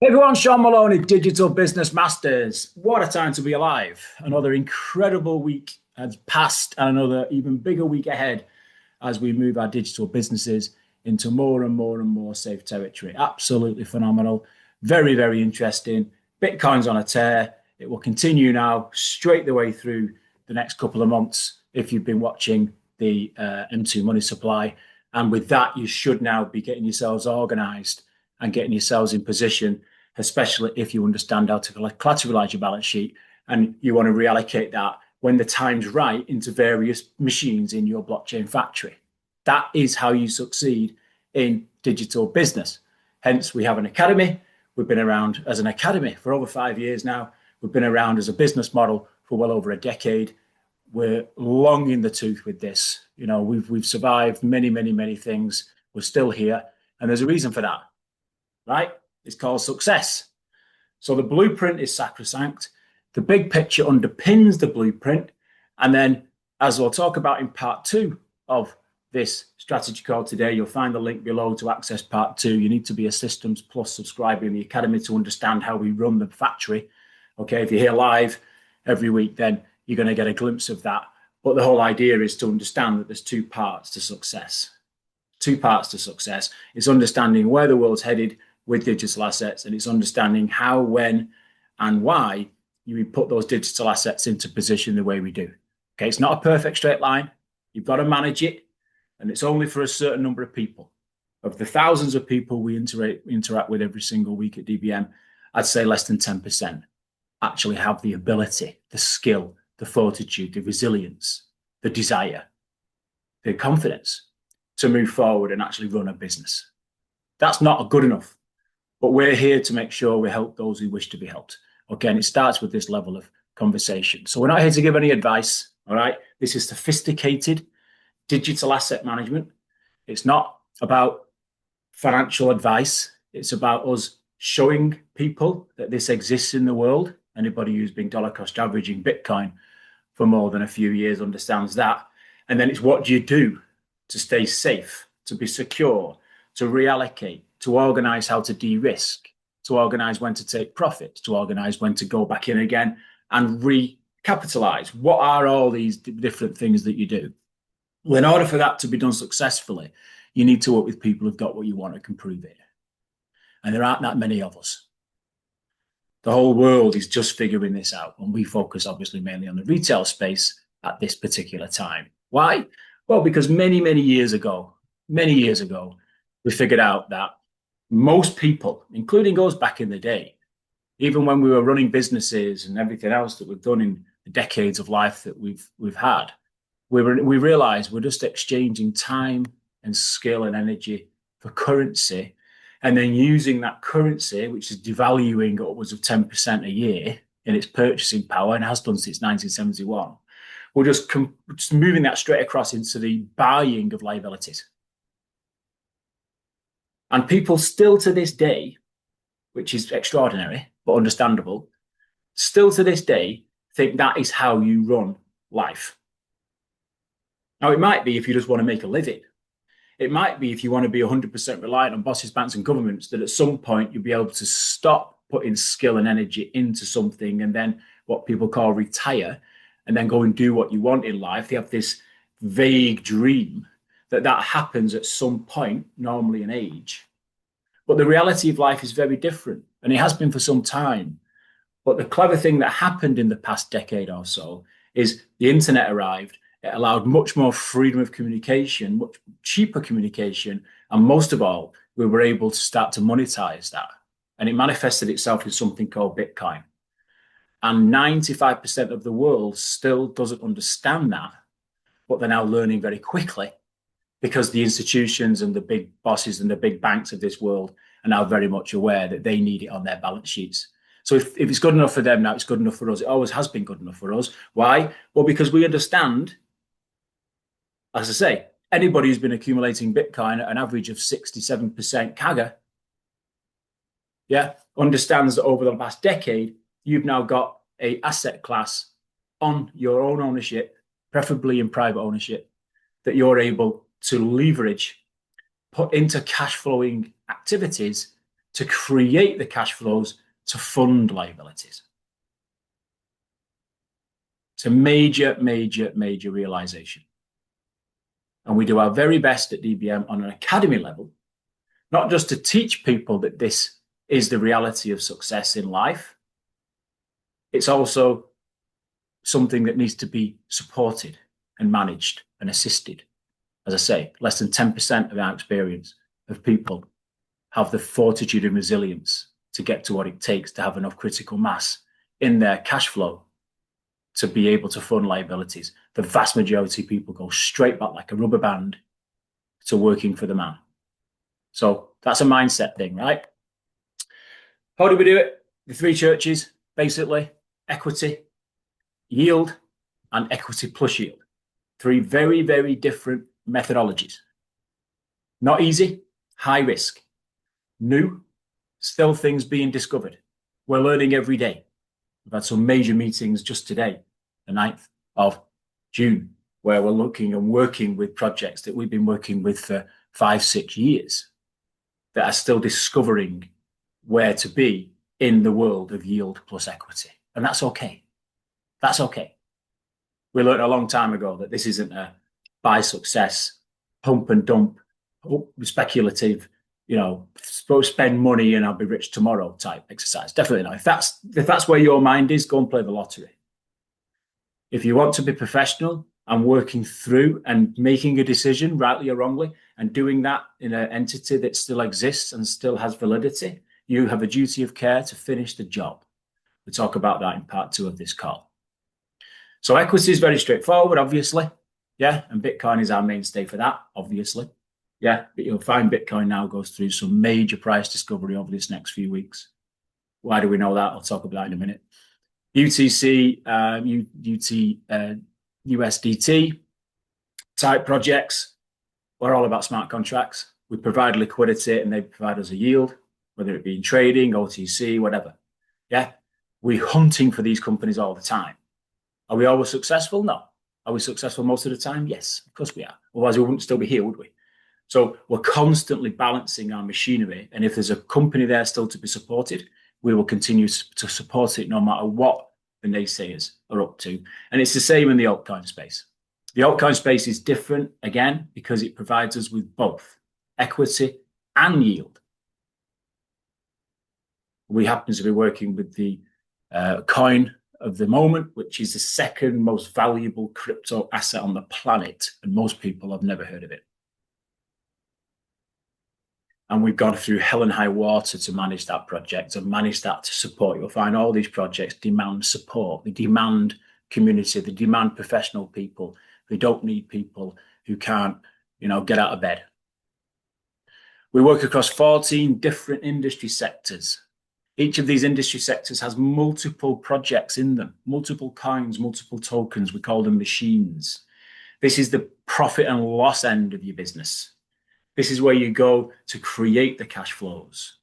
Hey everyone, Sean Maloney, Digital Business Masters. What a time to be alive. Another incredible week has passed and another even bigger week ahead as we move our digital businesses into more and more and more safe territory. Absolutely phenomenal. Very, very interesting. Bitcoin's on a tear. It will continue now straight the way through the next couple of months if you've been watching the M2 money supply. And with that, you should now be getting yourselves organized and getting yourselves in position, especially if you understand how to collateralize your balance sheet and you want to reallocate that when the time's right into various machines in your blockchain factory. That is how you succeed in digital business. Hence, we have an academy. We've been around as an academy for over 5 years now. We've been around as a business model for well over a decade. We're long in the tooth with this. You know, we've survived many things. We're still here, and there's a reason for that, right? It's called success. So the blueprint is sacrosanct. The big picture underpins the blueprint. And then, as we'll talk about in part 2 of this strategy call today, you'll find the link below to access part 2. You need to be a Systems Plus subscriber in the Academy to understand how we run the factory. Okay, if you're here live every week, then you're going to get a glimpse of that. But the whole idea is to understand that there's 2 parts to success. 2 parts to success. It's understanding where the world's headed with digital assets, and it's understanding how, when, and why you put those digital assets into position the way we do. Okay, it's not a perfect straight line. You've got to manage it, and it's only for a certain number of people. Of the thousands of people we interact with every single week at DBM, I'd say less than 10% actually have the ability, the skill, the fortitude, the resilience, the desire, the confidence to move forward and actually run a business. That's not good enough. But we're here to make sure we help those who wish to be helped. Okay, and it starts with this level of conversation. So we're not here to give any advice, all right? This is sophisticated digital asset management. It's not about financial advice. It's about us showing people that this exists in the world. Anybody who's been dollar cost averaging Bitcoin for more than a few years understands that. And then it's what do you do to stay safe, to be secure, to reallocate, to organize how to de-risk, to organize when to take profit, to organize when to go back in again and recapitalize. What are all these different things that you do? Well, in order for that to be done successfully, you need to work with people who've got what you want and can prove it. And there aren't that many of us. The whole world is just figuring this out. And we focus obviously mainly on the retail space at this particular time. Why? Well, because many years ago, we figured out that most people, including us back in the day, even when we were running businesses and everything else that we've done in the decades of life that we've had, we realized we're just exchanging time and skill and energy for currency, and then using that currency, which is devaluing upwards of 10% a year in its purchasing power and has done since 1971, we're just moving that straight across into the buying of liabilities. And people still to this day, which is extraordinary, but understandable, still to this day think that is how you run life. Now, it might be if you just want to make a living. It might be if you want to be 100% reliant on bosses, banks, and governments, that at some point you'll be able to stop putting skill and energy into something and then what people call retire and then go and do what you want in life. They have this vague dream that happens at some point, normally in age. But the reality of life is very different, and it has been for some time. But the clever thing that happened in the past decade or so is the internet arrived. It allowed much more freedom of communication, much cheaper communication, and most of all, we were able to start to monetize that. And it manifested itself in something called Bitcoin. And 95% of the world still doesn't understand that, but they're now learning very quickly, because the institutions and the big bosses and the big banks of this world are now very much aware that they need it on their balance sheets. So if it's good enough for them now, it's good enough for us. It always has been good enough for us. Why? Well, because we understand, as I say, anybody who's been accumulating Bitcoin at an average of 67% CAGR, understands that over the past decade, you've now got an asset class on your own ownership, preferably in private ownership, that you're able to leverage, put into cash flowing activities to create the cash flows to fund liabilities. It's a major, major, major realization. And we do our very best at DBM on an academy level, not just to teach people that this is the reality of success in life. It's also something that needs to be supported and managed and assisted. As I say, less than 10% of our experience of people have the fortitude and resilience to get to what it takes to have enough critical mass in their cash flow to be able to fund liabilities. The vast majority of people go straight back like a rubber band to working for the man. So that's a mindset thing, right? How do we do it? The three churches, basically, equity, yield, and equity plus yield. Three very, very different methodologies. Not easy, high risk. New, still things being discovered. We're learning every day. We've had some major meetings just today, the 9th of June, where we're looking and working with projects that we've been working with for 5-6 years that are still discovering where to be in the world of yield plus equity. And that's okay. That's okay. We learned a long time ago that this isn't a buy success, pump and dump, speculative, spend money and I'll be rich tomorrow type exercise. Definitely not. If that's where your mind is, go and play the lottery. If you want to be professional and working through and making a decision, rightly or wrongly, and doing that in an entity that still exists and still has validity, you have a duty of care to finish the job. We'll talk about that in part 2 of this call. So equity is very straightforward, obviously. Yeah, and Bitcoin is our mainstay for that, obviously. Yeah, but you'll find Bitcoin now goes through some major price discovery over this next few weeks. Why do we know that? I'll talk about that in a minute. UTC, USDT type projects, we're all about smart contracts. We provide liquidity and they provide us a yield, whether it be in trading, OTC, whatever. Yeah, we're hunting for these companies all the time. Are we always successful? No. Are we successful most of the time? Yes, of course we are. Otherwise, we wouldn't still be here, would we? So we're constantly balancing our machinery. And if there's a company there still to be supported, we will continue to support it no matter what the naysayers are up to. And it's the same in the altcoin space. The altcoin space is different, again, because it provides us with both equity and yield. We happen to be working with the coin of the moment, which is the second most valuable crypto asset on the planet. And most people have never heard of it. And we've gone through hell and high water to manage that project and manage that to support. You'll find all these projects demand support. They demand community. They demand professional people. They don't need people who can't, get out of bed. We work across 14 different industry sectors. Each of these industry sectors has multiple projects in them, multiple coins, multiple tokens. We call them machines. This is the profit and loss end of your business. This is where you go to create the cash flows.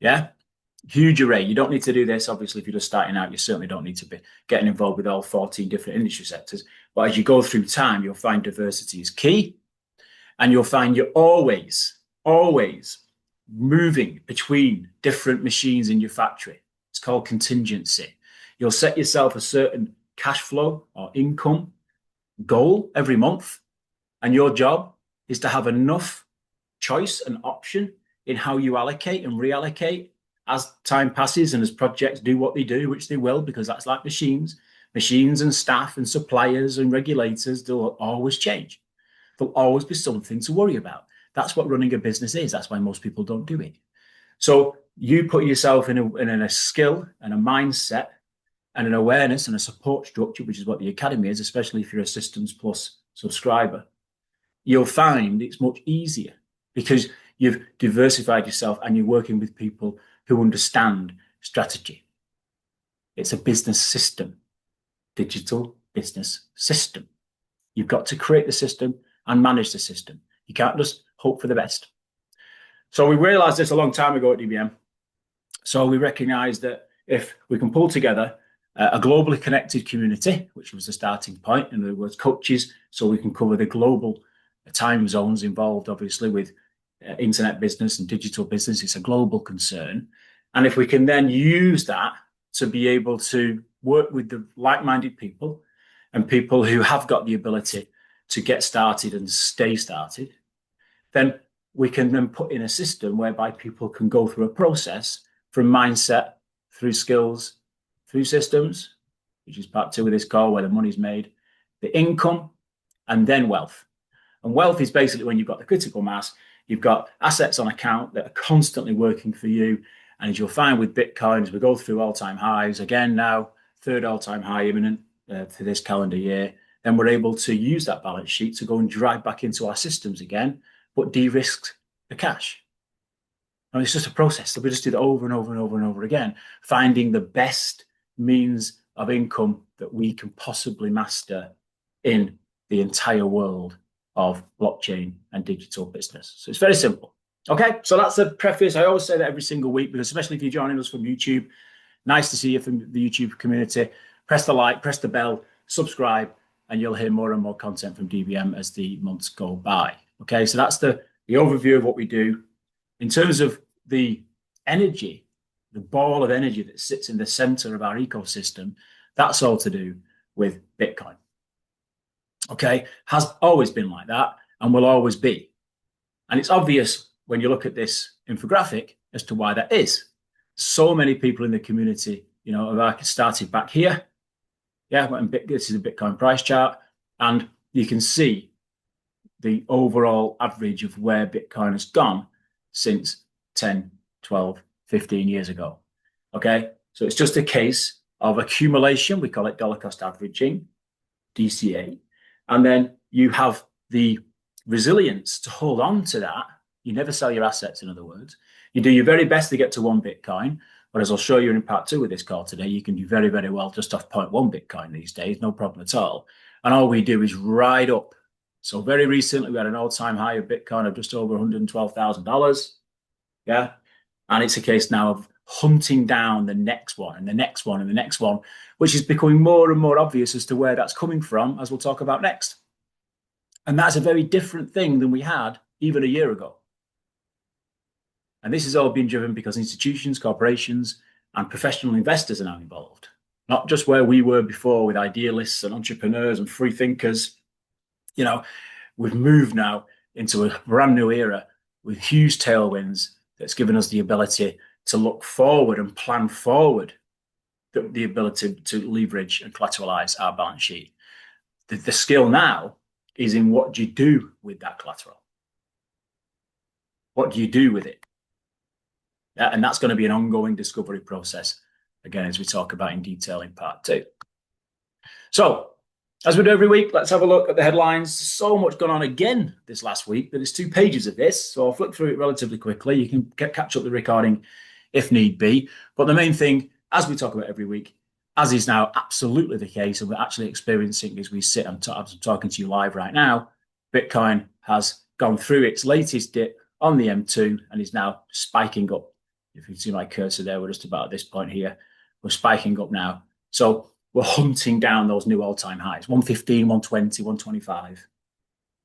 Yeah? Huge array. You don't need to do this, obviously, if you're just starting out. You certainly don't need to be getting involved with all 14 different industry sectors. But as you go through time, you'll find diversity is key. And you'll find you're always moving between different machines in your factory. It's called contingency. You'll set yourself a certain cash flow or income goal every month. And your job is to have enough choice and option in how you allocate and reallocate as time passes and as projects do what they do, which they will, because that's like machines and staff and suppliers and regulators, they'll always change. There'll always be something to worry about. That's what running a business is. That's why most people don't do it. So you put yourself in a skill and a mindset and an awareness and a support structure, which is what the Academy is, especially if you're a Systems Plus subscriber. You'll find it's much easier because you've diversified yourself and you're working with people who understand strategy. It's a business system, digital business system. You've got to create the system and manage the system. You can't just hope for the best. So we realized this a long time ago at DBM. So we recognized that if we can pull together a globally connected community, which was the starting point, in other words, coaches, so we can cover the global time zones involved, obviously, with internet business and digital business. It's a global concern. And if we can then use that to be able to work with the like-minded people and people who have got the ability to get started and stay started, then we can then put in a system whereby people can go through a process from mindset through skills, through systems, which is part two of this call, where the money's made, the income, and then wealth. And wealth is basically when you've got the critical mass, you've got assets on account that are constantly working for you. And as you'll find with Bitcoin, as we go through all-time highs, again now, third all-time high imminent for this calendar year, then we're able to use that balance sheet to go and drive back into our systems again, but de-risk the cash. And it's just a process that we just do that over and over and over and over again, finding the best means of income that we can possibly master in the entire world of blockchain and digital business. So it's very simple. Okay, so that's the preface. I always say that every single week, because especially if you're joining us from YouTube, nice to see you from the YouTube community. Press the like, press the bell, subscribe, and you'll hear more and more content from DBM as the months go by. Okay, so that's the overview of what we do. In terms of the energy, the ball of energy that sits in the center of our ecosystem, that's all to do with Bitcoin. Okay, has always been like that and will always be. And it's obvious when you look at this infographic as to why that is. So many people in the community, you know, have started back here. Yeah, this is a Bitcoin price chart, and you can see the overall average of where Bitcoin has gone since 10, 12, 15 years ago. Okay, so it's just a case of accumulation. We call it dollar cost averaging, DCA. And then you have the resilience to hold on to that. You never sell your assets, in other words. You do your very best to get to 1 Bitcoin. But as I'll show you in part 2 of this call today, you can do very, very well just off 0.1 Bitcoin these days, no problem at all. And all we do is ride up. So very recently, we had an all-time high of Bitcoin of just over $112,000. Yeah. And it's a case now of hunting down the next one and the next one and the next one, which is becoming more and more obvious as to where that's coming from, as we'll talk about next. And that's a very different thing than we had even a year ago. And this has all been driven because institutions, corporations, and professional investors are now involved. Not just where we were before with idealists and entrepreneurs and free thinkers. You know, we've moved now into a brand new era with huge tailwinds that's given us the ability to look forward and plan forward, the ability to leverage and collateralize our balance sheet. The skill now is in what do you do with that collateral? What do you do with it? And that's going to be an ongoing discovery process, again, as we talk about in detail in part 2. So, as we do every week, let's have a look at the headlines. So much going on again this last week that it's 2 pages of this. So I'll flip through it relatively quickly. You can catch up the recording if need be. But the main thing, as we talk about every week, as is now absolutely the case, and we're actually experiencing as we sit, I'm talking to you live right now, Bitcoin has gone through its latest dip on the M2 and is now spiking up. If you see my cursor there, we're just about at this point here. We're spiking up now. So we're hunting down those new all-time highs, 115, 120, 125.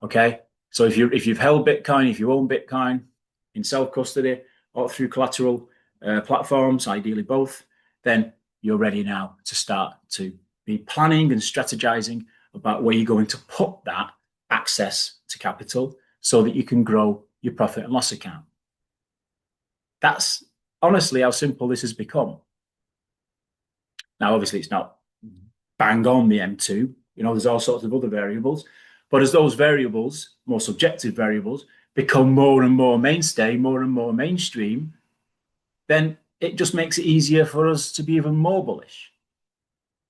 Okay? So if you've held Bitcoin, if you own Bitcoin in self-custody or through collateral platforms, ideally both, then you're ready now to start to be planning and strategizing about where you're going to put that access to capital so that you can grow your profit and loss account. That's honestly how simple this has become. Now, obviously, it's not bang on the M2. You know, there's all sorts of other variables. But as those variables, more subjective variables, become more and more mainstay, more and more mainstream, then it just makes it easier for us to be even more bullish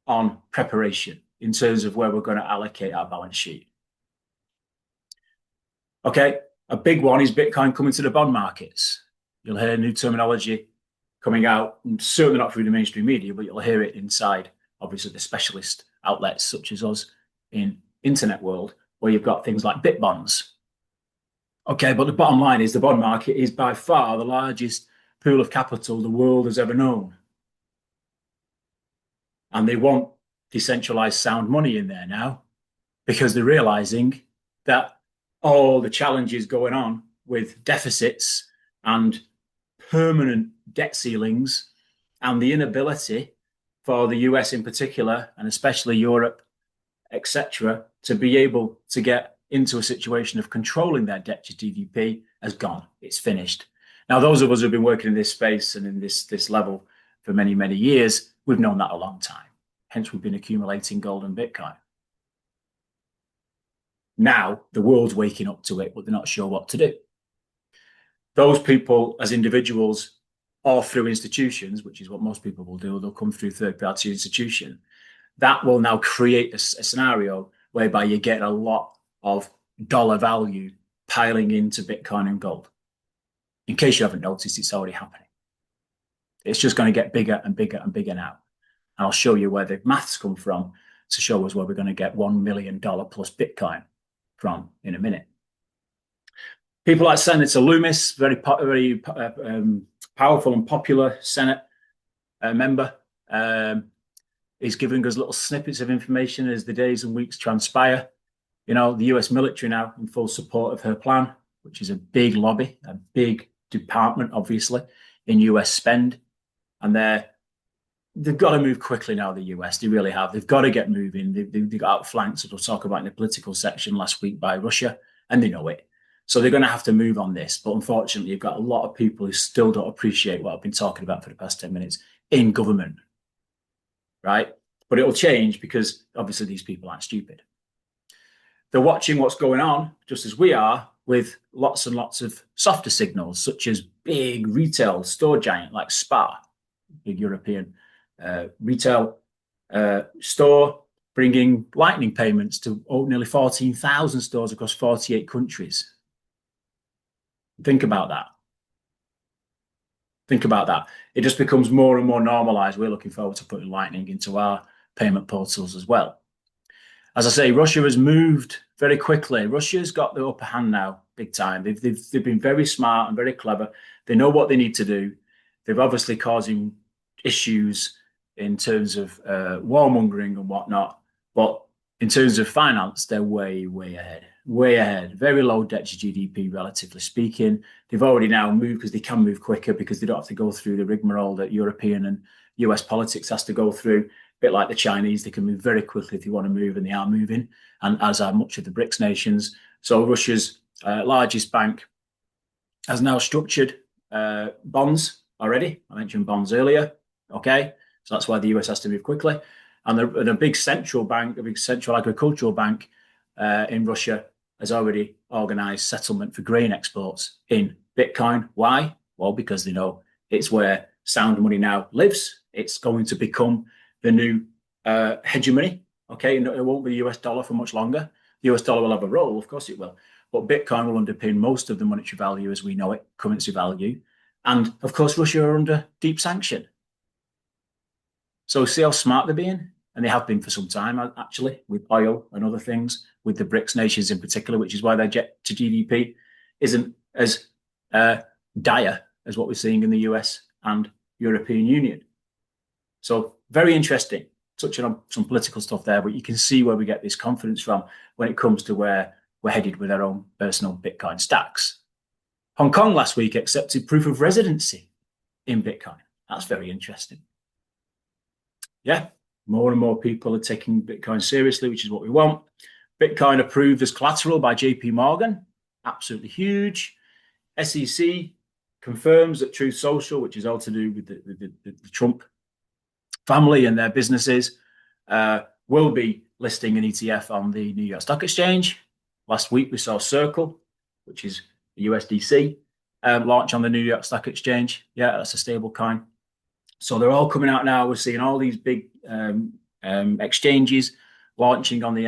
on preparation in terms of where we're going to allocate our balance sheet. Okay, a big one is Bitcoin coming to the bond markets. You'll hear new terminology coming out, certainly not through the mainstream media, but you'll hear it inside, obviously, the specialist outlets such as us in internet world, where you've got things like Bitbonds. Okay, but the bottom line is the bond market is by far the largest pool of capital the world has ever known. And they want decentralized sound money in there now because they're realizing that all the challenges going on with deficits and permanent debt ceilings and the inability for the US in particular, and especially Europe, etc., to be able to get into a situation of controlling their debt to GDP has gone. It's finished. Now, those of us who've been working in this space and in this level for many, many years, we've known that a long time. Hence, we've been accumulating gold and Bitcoin. Now, the world's waking up to it, but they're not sure what to do. Those people, as individuals, or through institutions, which is what most people will do, they'll come through third-party institution. That will now create a scenario whereby you get a lot of dollar value piling into Bitcoin and gold. In case you haven't noticed, it's already happening. It's just going to get bigger and bigger and bigger now. And I'll show you where the maths come from to show us where we're going to get $1 million plus Bitcoin from in a minute. People like Senator Loomis, very powerful and popular Senate member, is giving us little snippets of information as the days and weeks transpire. You know, the US military now in full support of her plan, which is a big lobby, a big department, obviously, in US spend. And they've got to move quickly now, the US. They really have. They've got to get moving. They got outflanked, as we'll talk about in the political section last week, by Russia, and they know it. So they're going to have to move on this. But unfortunately, you've got a lot of people who still don't appreciate what I've been talking about for the past 10 minutes in government, right? But it'll change because obviously these people aren't stupid. They're watching what's going on, just as we are, with lots and lots of softer signals, such as big retail store giant like Spar, big European retail store, bringing lightning payments to nearly 14,000 stores across 48 countries. Think about that. Think about that. It just becomes more and more normalized. We're looking forward to putting lightning into our payment portals as well. As I say, Russia has moved very quickly. Russia's got the upper hand now, big time. They've been very smart and very clever. They know what they need to do. They're obviously causing issues in terms of warmongering and whatnot. But in terms of finance, they're way, way ahead. Way ahead. Very low debt to GDP, relatively speaking. They've already now moved because they can move quicker because they don't have to go through the rigmarole that European and US politics has to go through. A bit like the Chinese, they can move very quickly if they want to move, and they are moving, and as are much of the BRICS nations. So Russia's largest bank has now structured bonds already. I mentioned bonds earlier. Okay, so that's why the US has to move quickly. And a big central bank, a big central agricultural bank in Russia has already organized settlement for grain exports in Bitcoin. Why? Well, because they know it's where sound money now lives. It's going to become the new hegemony. Okay, it won't be the US dollar for much longer. The US dollar will have a role, of course it will. But Bitcoin will underpin most of the monetary value as we know it, currency value. And of course, Russia are under deep sanction. So see how smart they're being? And they have been for some time, actually, with oil and other things, with the BRICS nations in particular, which is why their debt to GDP isn't as dire as what we're seeing in the US and European Union. So very interesting, touching on some political stuff there, but you can see where we get this confidence from when it comes to where we're headed with our own personal Bitcoin stacks. Hong Kong last week accepted proof of residency in Bitcoin. That's very interesting. Yeah. More and more people are taking Bitcoin seriously, which is what we want. Bitcoin approved as collateral by JP Morgan. Absolutely huge. SEC confirms that Truth Social, which is all to do with the Trump family and their businesses, will be listing an ETF on the New York Stock Exchange. Last week, we saw Circle, which is the USDC, launch on the New York Stock Exchange. Yeah, that's a stable coin. So they're all coming out now. We're seeing all these big exchanges launching on the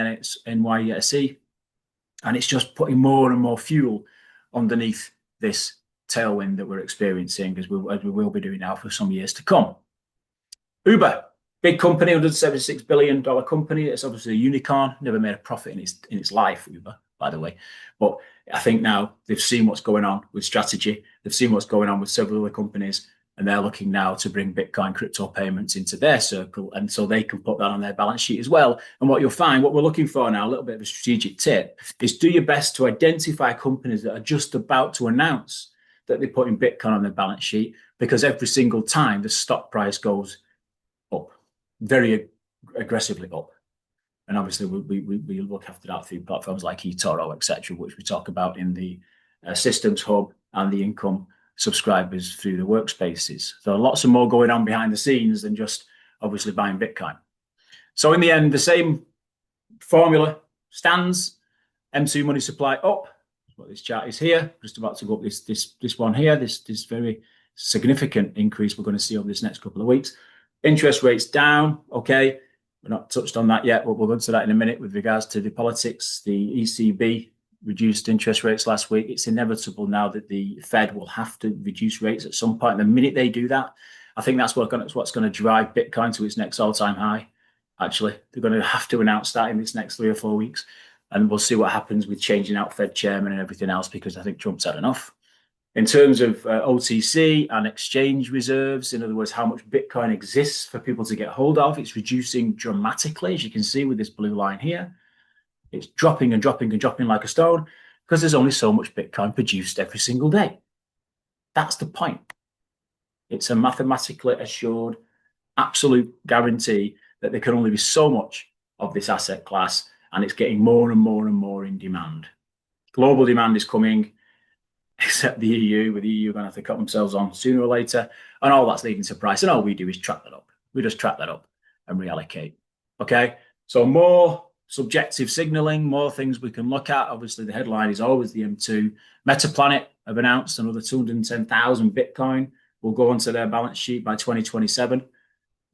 NYSE, and it's just putting more and more fuel underneath this tailwind that we're experiencing, as we will be doing now for some years to come. Uber, big company, $176 billion company. It's obviously a unicorn. Never made a profit in its life, Uber, by the way. But I think now they've seen what's going on with strategy. They've seen what's going on with several other companies. And they're looking now to bring Bitcoin crypto payments into their circle. And so they can put that on their balance sheet as well. And what you'll find, what we're looking for now, a little bit of a strategic tip, is do your best to identify companies that are just about to announce that they're putting Bitcoin on their balance sheet, because every single time the stock price goes up, very aggressively up. And obviously we look after that through platforms like eToro, etc., which we talk about in the Systems Hub and the income subscribers through the workspaces. So lots of more going on behind the scenes than just obviously buying Bitcoin. So in the end, the same formula stands. M2 money supply up. What this chart is here, just about to go up this one here, this very significant increase we're going to see over this next couple of weeks. Interest rates down. Okay, we're not touched on that yet, but we'll go into that in a minute with regards to the politics. The ECB reduced interest rates last week. It's inevitable now that the Fed will have to reduce rates at some point. And the minute they do that, I think that's what's going to drive Bitcoin to its next all-time high. Actually, they're going to have to announce that in this next 3 or 4 weeks. And we'll see what happens with changing out Fed chairman and everything else, because I think Trump's had enough. In terms of OTC and exchange reserves, in other words, how much Bitcoin exists for people to get hold of, it's reducing dramatically, as you can see with this blue line here. It's dropping and dropping and dropping like a stone because there's only so much Bitcoin produced every single day. That's the point. It's a mathematically assured, absolute guarantee that there can only be so much of this asset class, and it's getting more and more and more in demand. Global demand is coming, except the EU, with the EU going to have to cut themselves on sooner or later, and all that's leading to price. And all we do is track that up. We just track that up and reallocate. Okay, so more subjective signaling, more things we can look at. Obviously, the headline is always the M2. Metaplanet have announced another 210,000 Bitcoin will go onto their balance sheet by 2027.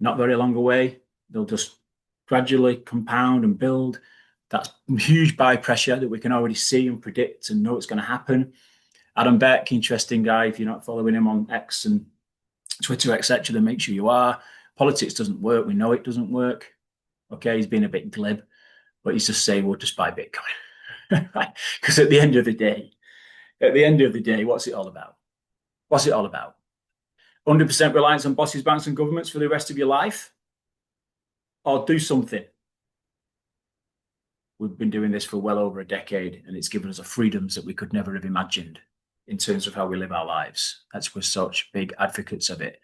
Not very long away. They'll just gradually compound and build. That's huge buy pressure that we can already see and predict and know it's going to happen. Adam Beck, interesting guy. If you're not following him on X and Twitter, etc., then make sure you are. Politics doesn't work. We know it doesn't work. Okay, he's been a bit glib, but he's just saying, we'll just buy Bitcoin. Because at the end of the day, what's it all about? What's it all about? 100% reliance on bosses, banks, and governments for the rest of your life? Or do something? We've been doing this for well over a decade, and it's given us a freedoms that we could never have imagined in terms of how we live our lives. That's we're such big advocates of it.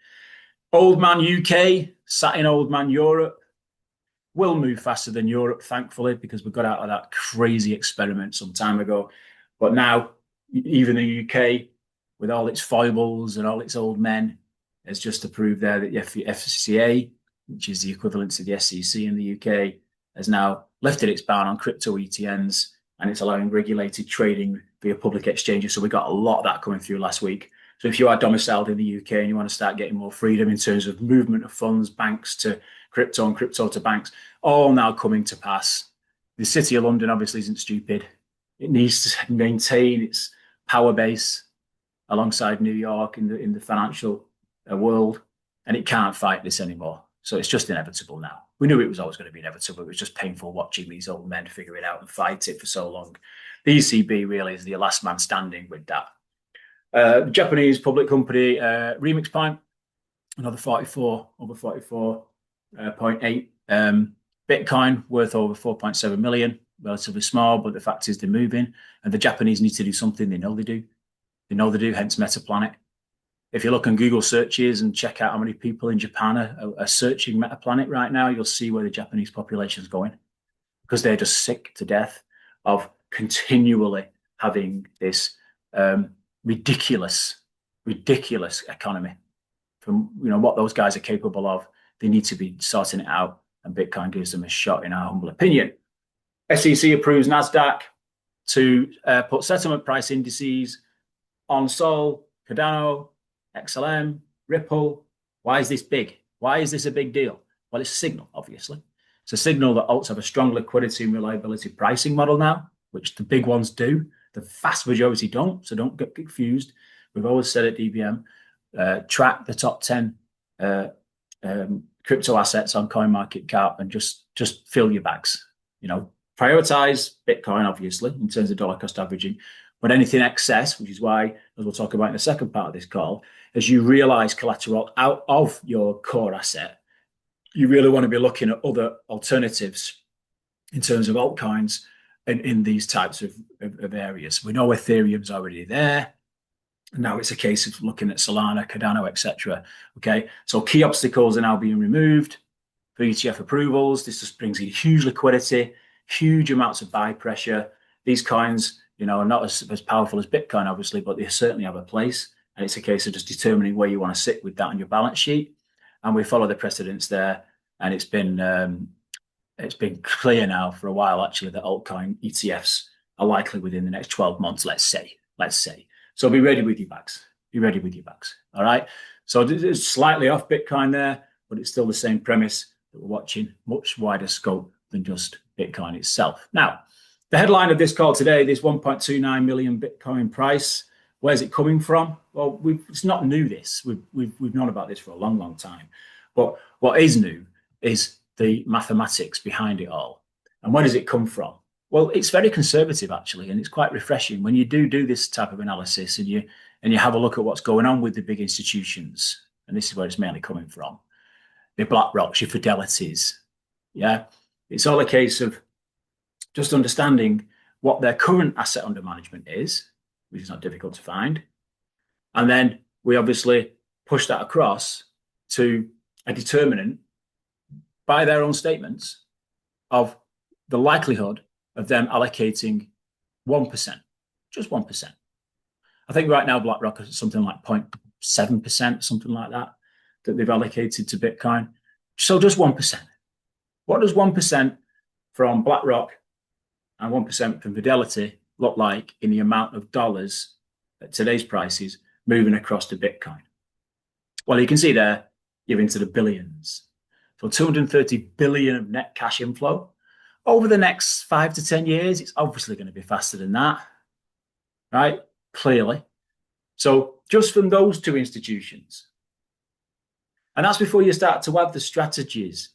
Old man UK, sat in old man Europe. We'll move faster than Europe, thankfully, because we got out of that crazy experiment some time ago. But now, even the UK, with all its foibles and all its old men, has just approved there that the FCA, which is the equivalent to the SEC in the UK, has now lifted its ban on crypto ETNs, and it's allowing regulated trading via public exchanges. So we got a lot of that coming through last week. So if you are domiciled in the UK and you want to start getting more freedom in terms of movement of funds, banks to crypto and crypto to banks, all now coming to pass. The City of London obviously isn't stupid. It needs to maintain its power base alongside New York in the financial world, and it can't fight this anymore. So it's just inevitable now. We knew it was always going to be inevitable. It was just painful watching these old men figure it out and fight it for so long. The ECB really is the last man standing with that. Japanese public company Remix Point, another 44.8 Bitcoin worth over 4.7 million, relatively small, but the fact is they're moving, and the Japanese need to do something. They know they do. Hence Metaplanet. If you look on Google searches and check out how many people in Japan are searching Metaplanet right now, you'll see where the Japanese population is going, because they're just sick to death of continually having this ridiculous economy. From what those guys are capable of, they need to be sorting it out, and Bitcoin gives them a shot, in our humble opinion. SEC approves NASDAQ to put settlement price indices on Sol, Cardano, XLM, Ripple. Why is this big? Why is this a big deal? Well, it's a signal, obviously. It's a signal that alts have a strong liquidity and reliability pricing model now, which the big ones do. The vast majority don't, so don't get confused. We've always said at DBM, track the top 10 crypto assets on CoinMarketCap and just fill your bags. Prioritize Bitcoin, obviously, in terms of dollar cost averaging, But anything excess, which is why, as we'll talk about in the second part of this call, as you realize collateral out of your core asset, you really want to be looking at other alternatives in terms of altcoins in these types of areas. We know Ethereum's already there. Now it's a case of looking at Solana, Cardano, etc. Okay, so key obstacles are now being removed for ETF approvals. This just brings in huge liquidity, huge amounts of buy pressure. These coins, are not as powerful as Bitcoin, obviously, but they certainly have a place. And it's a case of just determining where you want to sit with that on your balance sheet. And we follow the precedents there. And it's been clear now for a while, actually, that altcoin ETFs are likely within the next 12 months, let's say. So be ready with your bags. All right. So it's slightly off Bitcoin there, but it's still the same premise that we're watching much wider scope than just Bitcoin itself. Now, the headline of this call today, this 1.29 million Bitcoin price, where's it coming from? Well, it's not new, this. We've known about this for a long, long time. But what is new is the mathematics behind it all. And where does it come from? Well, it's very conservative, actually, and it's quite refreshing when you do this type of analysis and you have a look at what's going on with the big institutions. And this is where it's mainly coming from. Your BlackRocks, your Fidelities. Yeah, it's all a case of just understanding what their current asset under management is, which is not difficult to find. And then we obviously push that across to a determinant by their own statements of the likelihood of them allocating 1%, just 1%. I think right now BlackRock is something like 0.7%, something like that they've allocated to Bitcoin. So just 1%. What does 1% from BlackRock and 1% from Fidelity look like in the amount of dollars at today's prices moving across to Bitcoin? Well, you can see there, you're into the billions. So 230 billion of net cash inflow. Over the next 5 to 10 years, it's obviously going to be faster than that, right? Clearly. So just from those two institutions. And that's before you start to have the strategies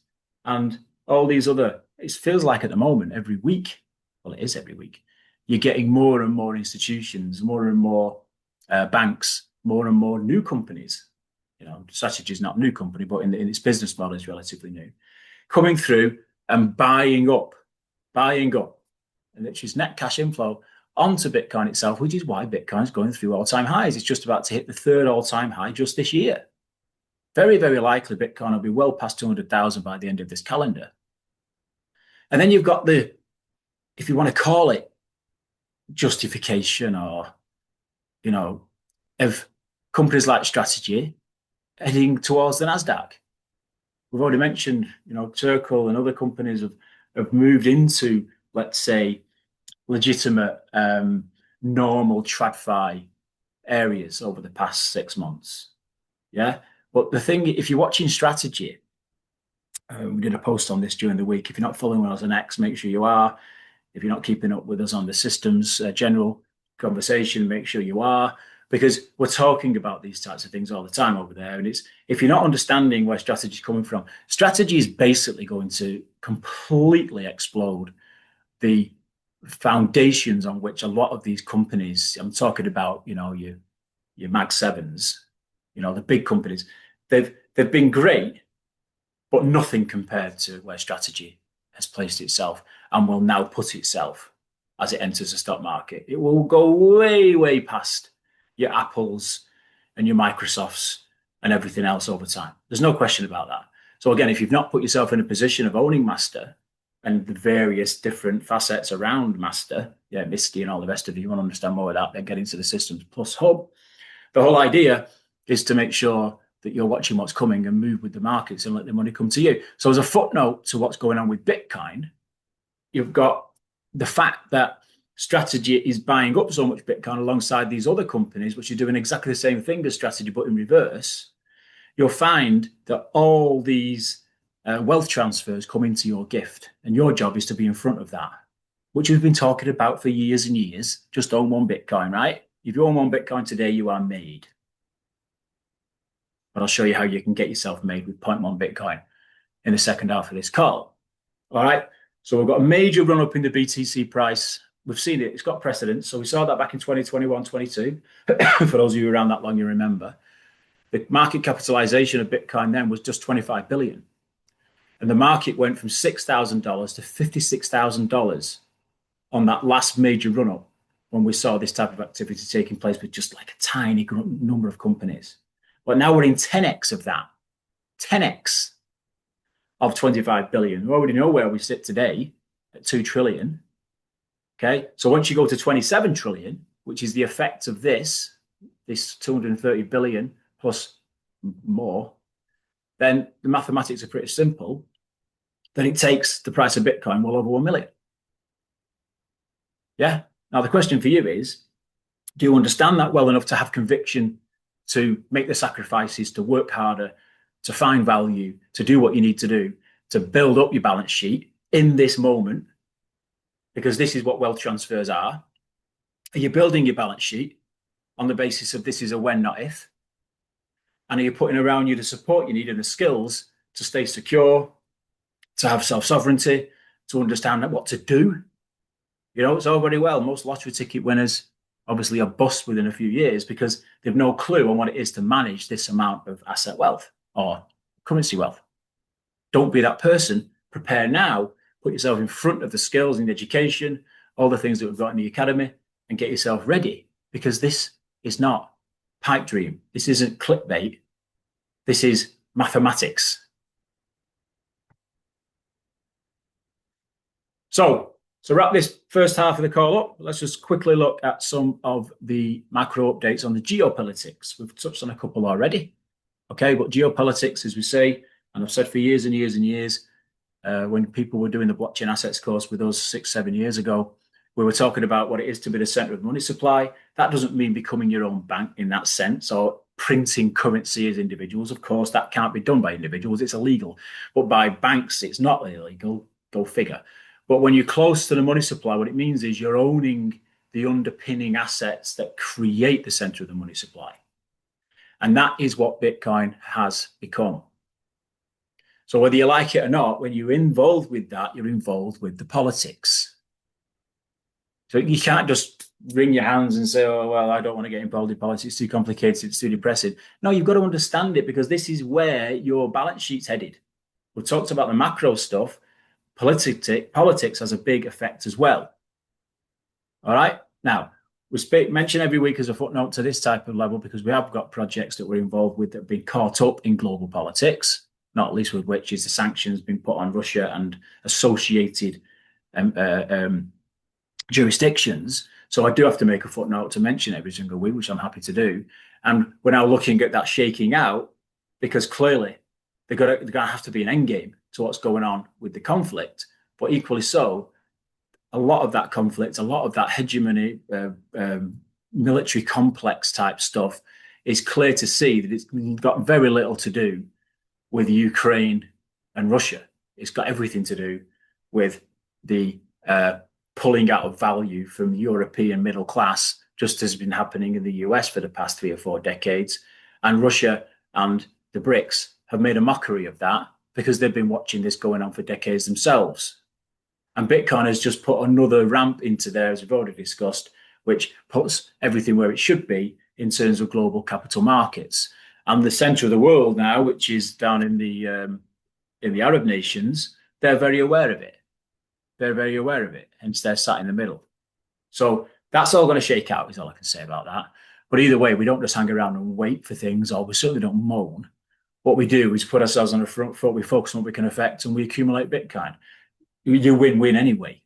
and all these other, it feels like at the moment, every week, well, it is every week, you're getting more and more institutions, more and more banks, more and more new companies. Strategy is not a new company, but in its business model is relatively new, coming through and buying up, and which is net cash inflow onto Bitcoin itself, which is why Bitcoin's going through all-time highs. It's just about to hit the third all-time high just this year. Very, very likely Bitcoin will be well past 200,000 by the end of this calendar. And then you've got the, if you want to call it justification or, of companies like Strategy heading towards the NASDAQ. We've already mentioned, Circle and other companies have moved into, let's say, legitimate, normal TradFi areas over the past 6 months. Yeah. But the thing, if you're watching Strategy, we did a post on this during the week. If you're not following us on X, make sure you are. If you're not keeping up with us on the systems general conversation, make sure you are, because we're talking about these types of things all the time over there. And it's, if you're not understanding where Strategy is coming from, Strategy is basically going to completely explode the foundations on which a lot of these companies, I'm talking about, your Mag 7s, the big companies, they've been great, but nothing compared to where Strategy has placed itself and will now put itself as it enters the stock market. It will go way, way past your Apples and your Microsofts and everything else over time. There's no question about that. So again, if you've not put yourself in a position of owning Master and the various different facets around Master, Misty and all the rest of you want to understand more of that, then get into the Systems Plus Hub. The whole idea is to make sure that you're watching what's coming and move with the markets and let the money come to you. So as a footnote to what's going on with Bitcoin, you've got the fact that Strategy is buying up so much Bitcoin alongside these other companies, which are doing exactly the same thing as Strategy, but in reverse. You'll find that all these wealth transfers come into your gift, and your job is to be in front of that, which we've been talking about for years and years. Just own one Bitcoin, right? If you own one Bitcoin today, you are made. But I'll show you how you can get yourself made with 0.1 Bitcoin in the second half of this call. All right. So we've got a major run up in the BTC price we've seen it. It's got precedence. So we saw that back in 2021, 22. For those of you around that long, you remember. The market capitalization of Bitcoin then was just 25 billion. And the market went from $6,000 to $56,000 on that last major run up when we saw this type of activity taking place with just like a tiny number of companies. But now we're in 10x of that, 10x of 25 billion. We already know where we sit today at 2 trillion. Okay. So once you go to 27 trillion, which is the effect of this 230 billion plus more, then the mathematics are pretty simple. Then it takes the price of Bitcoin well over 1 million. Yeah. Now, the question for you is, do you understand that well enough to have conviction to make the sacrifices, to work harder, to find value, to do what you need to do, to build up your balance sheet in this moment? Because this is what wealth transfers are. Are you building your balance sheet on the basis of this is a when, not if? And are you putting around you the support you need and the skills to stay secure, to have self-sovereignty, to understand what to do? You know, it's all very well. Most lottery ticket winners obviously are bust within a few years because they've no clue on what it is to manage this amount of asset wealth or currency wealth. Don't be that person. Prepare now. Put yourself in front of the skills and the education, all the things that we've got in the academy, and get yourself ready, because this is not pipe dream. This isn't clickbait. This is mathematics. So wrap this first half of the call up, let's just quickly look at some of the macro updates on the geopolitics. We've touched on a couple already. Okay, but geopolitics, as we say, and I've said for years and years and years, when people were doing the blockchain assets course with us 6-7 years ago, we were talking about what it is to be the center of money supply. That doesn't mean becoming your own bank in that sense, or printing currency as individuals. Of course, that can't be done by individuals. It's illegal. But by banks, it's not illegal. Go figure. But when you're close to the money supply, what it means is you're owning the underpinning assets that create the center of the money supply. And that is what Bitcoin has become. So whether you like it or not, when you're involved with that, you're involved with the politics. So you can't just wring your hands and say, oh, well, I don't want to get involved in politics. It's too complicated. It's too depressing. No, you've got to understand it, because this is where your balance sheet's headed. We talked about the macro stuff. Politics has a big effect as well. All right. Now, we mention every week as a footnote to this type of level, because we have got projects that we're involved with that have been caught up in global politics, not least with which is the sanctions being put on Russia and associated jurisdictions. So I do have to make a footnote to mention every single week, which I'm happy to do. And we're now looking at that shaking out, because clearly they're going to have to be an end game to what's going on with the conflict. But equally so, a lot of that conflict, a lot of that hegemony, military complex type stuff is clear to see that it's got very little to do with Ukraine and Russia. It's got everything to do with the pulling out of value from the European middle class, just as has been happening in the US for the past 3 or 4 decades. And Russia and the BRICS have made a mockery of that, because they've been watching this going on for decades themselves. And Bitcoin has just put another ramp into there, as we've already discussed, which puts everything where it should be in terms of global capital markets. And the center of the world now, which is down in the Arab nations, they're very aware of it. They're very aware of it, hence they're sat in the middle. So that's all going to shake out, is all I can say about that. But either way, we don't just hang around and wait for things, or we certainly don't moan. What we do is put ourselves on the front foot, we focus on what we can affect, and we accumulate Bitcoin. You win-win anyway.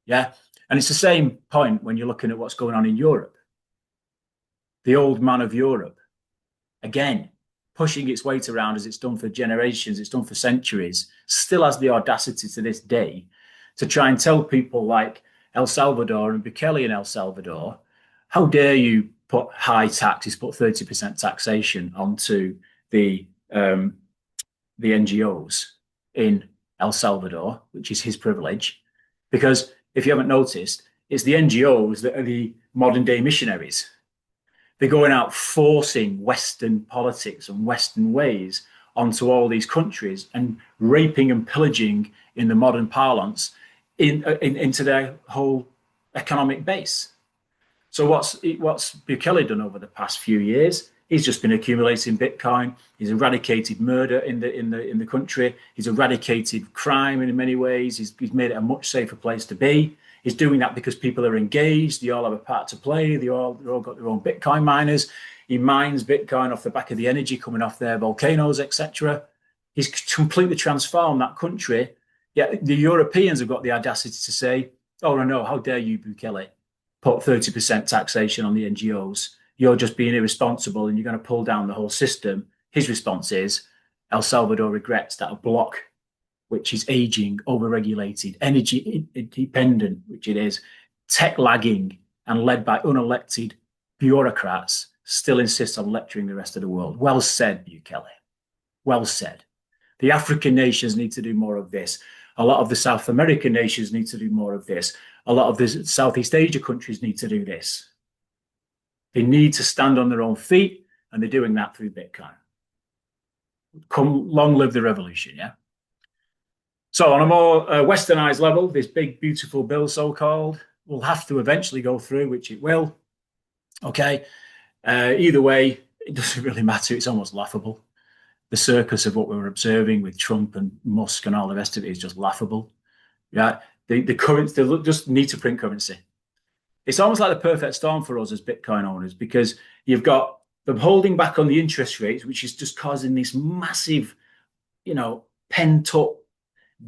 Yeah. And it's the same point when you're looking at what's going on in Europe. The old man of Europe, again, pushing its weight around as it's done for generations, it's done for centuries, still has the audacity to this day to try and tell people like El Salvador and Bukele in El Salvador, how dare you put high taxes, put 30% taxation onto the NGOs in El Salvador, which is his privilege. Because if you haven't noticed, it's the NGOs that are the modern day missionaries. They're going out forcing Western politics and Western ways onto all these countries and raping and pillaging, in the modern parlance, into their whole economic base. So what's Bukele done over the past few years? He's just been accumulating Bitcoin. He's eradicated murder in the country. He's eradicated crime in many ways. He's made it a much safer place to be. He's doing that because people are engaged. They all have a part to play. They've all got their own Bitcoin miners. He mines Bitcoin off the back of the energy coming off their volcanoes, etc. He's completely transformed that country. Yet the Europeans have got the audacity to say, "Oh no, how dare you, Bukele, put 30% taxation on the NGOs? You're just being irresponsible and you're going to pull down the whole system." His response is, El Salvador regrets that a bloc which is aging, overregulated, energy dependent, which it is, tech lagging, and led by unelected bureaucrats, still insists on lecturing the rest of the world. Well said, Bukele. Well said. The African nations need to do more of this. A lot of the South American nations need to do more of this. A lot of the Southeast Asia countries need to do this. They need to stand on their own feet, and they're doing that through Bitcoin. Long live the revolution, yeah? So on a more westernized level, this big, beautiful bill, so-called, will have to eventually go through, which it will. Okay. Either way, it doesn't really matter. It's almost laughable. The circus of what we were observing with Trump and Musk and all the rest of it is just laughable. Yeah. They just need to print currency. It's almost like the perfect storm for us as Bitcoin owners, because you've got them holding back on the interest rates, which is just causing this massive, pent up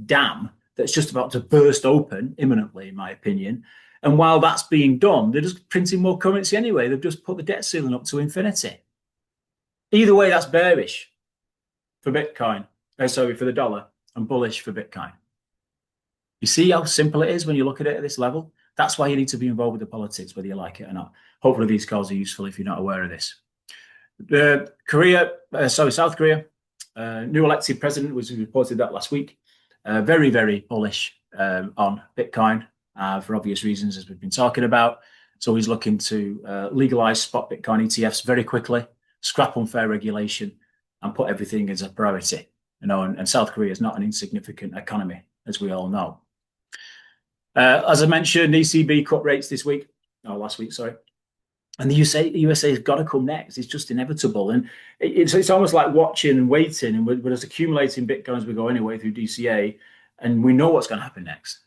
dam that's just about to burst open imminently, in my opinion. And while that's being done, they're just printing more currency anyway. They've just put the debt ceiling up to infinity. Either way, that's bearish for Bitcoin, for the dollar, and bullish for Bitcoin. You see how simple it is when you look at it at this level? That's why you need to be involved with the politics, whether you like it or not. Hopefully these calls are useful if you're not aware of this. South Korea, new elected president was reported that last week. Very, very bullish on Bitcoin for obvious reasons, as we've been talking about. So he's looking to legalize spot Bitcoin ETFs very quickly, scrap unfair regulation, and put everything as a priority. And South Korea is not an insignificant economy, as we all know. As I mentioned, ECB cut rates last week, sorry. And the USA has got to come next. It's just inevitable. And it's almost like watching and waiting. And we're just accumulating Bitcoin as we go anyway through DCA. And we know what's going to happen next.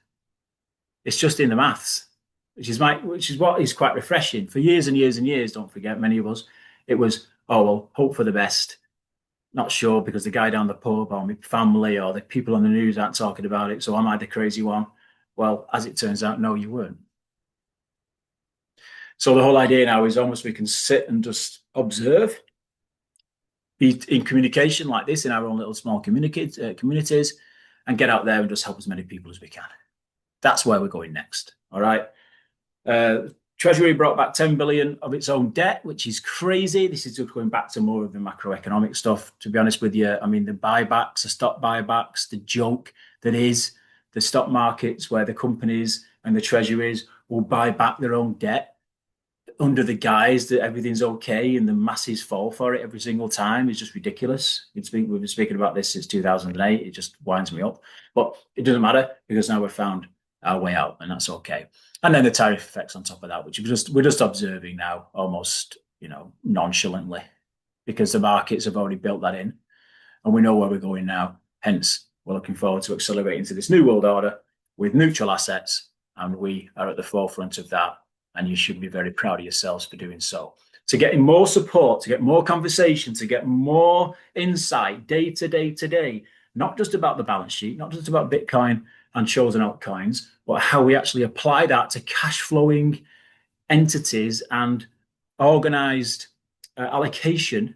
It's just in the maths, which is what is quite refreshing. For years and years and years, don't forget, many of us, it was, hope for the best. Not sure because the guy down the pub or my family or the people on the news aren't talking about it. So am I the crazy one? Well, as it turns out, no, you weren't. So the whole idea now is almost we can sit and just observe, be in communication like this in our own little small communities, and get out there and just help as many people as we can. That's where we're going next. All right. Treasury brought back 10 billion of its own debt, which is crazy. This is just going back to more of the macroeconomic stuff, to be honest with you. I mean, the buybacks, the stock buybacks, the joke that is the stock markets where the companies and the treasuries will buy back their own debt under the guise that everything's okay and the masses fall for it every single time is just ridiculous. We've been speaking about this since 2008. It just winds me up. But it doesn't matter because now we've found our way out and that's okay. And then the tariff effects on top of that, which we're just observing now almost, nonchalantly because the markets have already built that in and we know where we're going now. Hence, we're looking forward to accelerating to this new world order with neutral assets, and we are at the forefront of that. And you should be very proud of yourselves for doing so. To get more support, to get more conversation, to get more insight day to day, not just about the balance sheet, not just about Bitcoin and chosen altcoins, but how we actually apply that to cash flowing entities and organized allocation.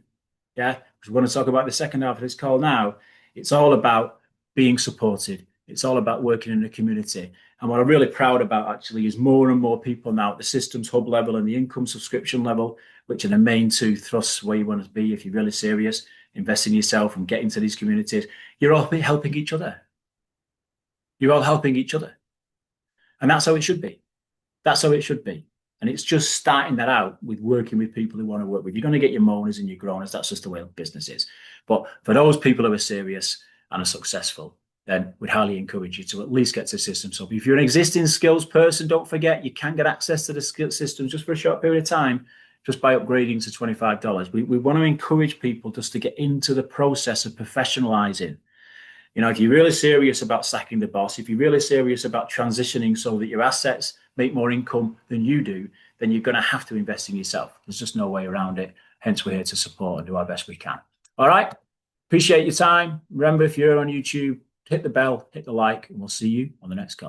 Yeah, we're going to talk about the second half of this call now. It's all about being supported. It's all about working in a community. And what I'm really proud about actually is more and more people now at the systems hub level and the income subscription level, which are the main two thrusts where you want to be if you're really serious, invest in yourself and get into these communities. You're all helping each other. You're all helping each other. And that's how it should be. That's how it should be. And it's just starting that out with working with people who want to work with. You're going to get your moaners and your groaners. That's just the way business is. But for those people who are serious and are successful, then we'd highly encourage you to at least get to the system. So if you're an existing skills person, don't forget you can get access to the skill system just for a short period of time, just by upgrading to $25. We want to encourage people just to get into the process of professionalizing. If you're really serious about sacking the boss, if you're really serious about transitioning so that your assets make more income than you do, then you're going to have to invest in yourself. There's just no way around it. Hence, we're here to support and do our best we can. All right. Appreciate your time. Remember, if you're on YouTube, hit the bell, hit the like, and we'll see you on the next call.